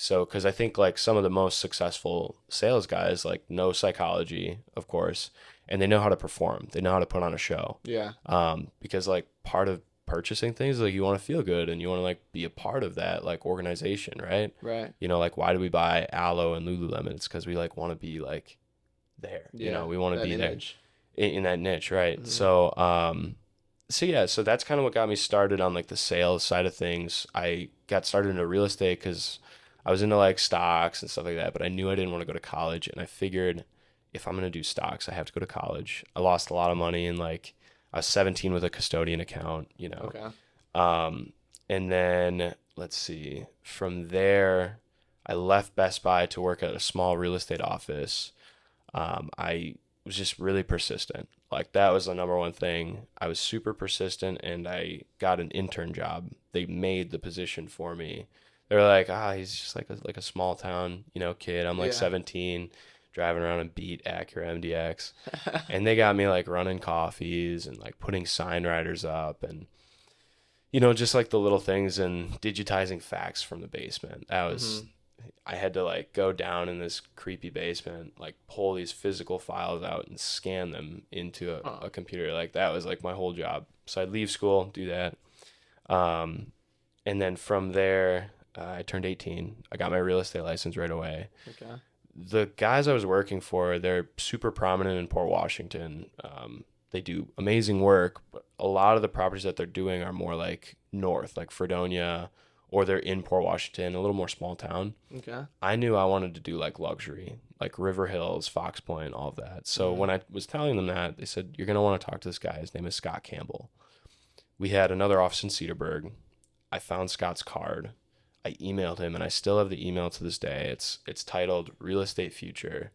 So, because I think like some of the most successful sales guys like know psychology, of course, and they know how to perform. They know how to put on a show. Yeah. Because like part of purchasing things, like you want to feel good and you want to like be a part of that like organization, right? Right. You know, like why do we buy Aloe and Lululemon? It's because we like want to be like there. You know, Yeah. we want to That be there image. in that niche, right? Hmm. So yeah, so that's kind of what got me started on like the sales side of things. I got started into real estate because I was into like stocks and stuff like that, but I knew I didn't want to go to college, and I figured if I'm gonna do stocks, I have to go to college. I lost a lot of money, and like I was 17 with a custodian account, you know. Okay. Um, and then let's see, from there, I left Best Buy to work at a small real estate office. I was just really persistent. Like that was the number one thing. I was super persistent, and I got an intern job. They made the position for me. They were like, he's just like a small town, you know, kid. I'm like Yeah. 17, driving around a Beat Acura MDX, and they got me like running coffees and like putting sign riders up, and you know, just like the little things, and digitizing fax from the basement. That was, Hmm. I had to like go down in this creepy basement, like pull these physical files out and scan them into Huh. a computer. Like that was like my whole job. So I'd leave school, do that. Um, and then from there, I turned 18. I got my real estate license right away. Okay. The guys I was working for, they're super prominent in Port Washington. They do amazing work, but a lot of the properties that they're doing are more like north, like Fredonia, or they're in Port Washington, a little more small town. Okay. I knew I wanted to do like luxury, like River Hills, Fox Point, all of that. So Hmm. when I was telling them that, they said, "You're going to want to talk to this guy. His name is Scott Campbell." We had another office in Cedarburg. I found Scott's card. I emailed him, and I still have the email to this day. It's titled Real Estate Future,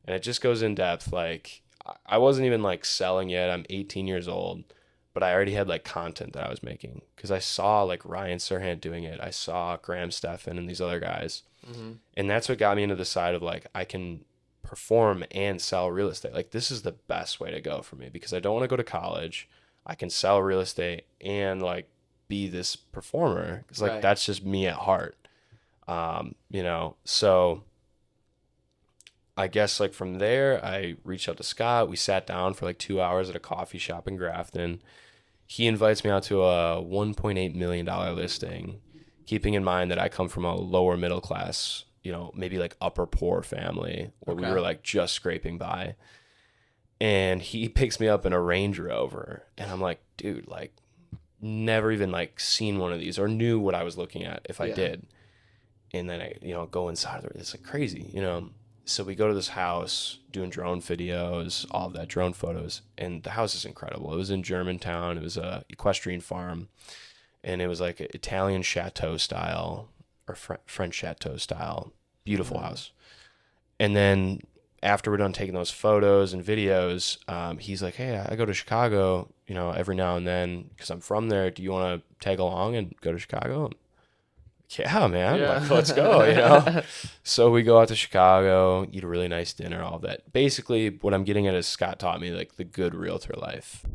and it just goes in depth. Like I wasn't even like selling yet. I'm 18 years old, but I already had like content that I was making because I saw like Ryan Serhant doing it. I saw Graham Stephan and these other guys, Hmm. and that's what got me into the side of like I can perform and sell real estate. Like this is the best way to go for me because I don't want to go to college. I can sell real estate and like be this performer because like Right. that's just me at heart. You know, so I guess like from there I reached out to Scott. We sat down for like 2 hours at a coffee shop in Grafton. He invites me out to a $1.8 million listing, keeping in mind that I come from a lower middle class, you know, maybe like upper poor family where we Okay. were like just scraping by. And he picks me up in a Range Rover, and I'm like, dude, like never even like seen one of these or knew what I was looking at if I Yeah. did. And then I, you know, go inside of it. It's like crazy, you know. So we go to this house doing drone videos, all of that drone photos, and the house is incredible. It was in Germantown. It was a equestrian farm, and it was like Italian chateau style or French chateau style. Beautiful Hmm. house. And then after we're done taking those photos and videos, he's like, "Hey, I go to Chicago, you know, every now and then because I'm from there. Do you want to tag along and go to Chicago?" Yeah, man, like let's go, you know. Yeah. So we go out to Chicago, eat a really nice dinner, all of that. Basically, what I'm getting at is Scott taught me like the good realtor life.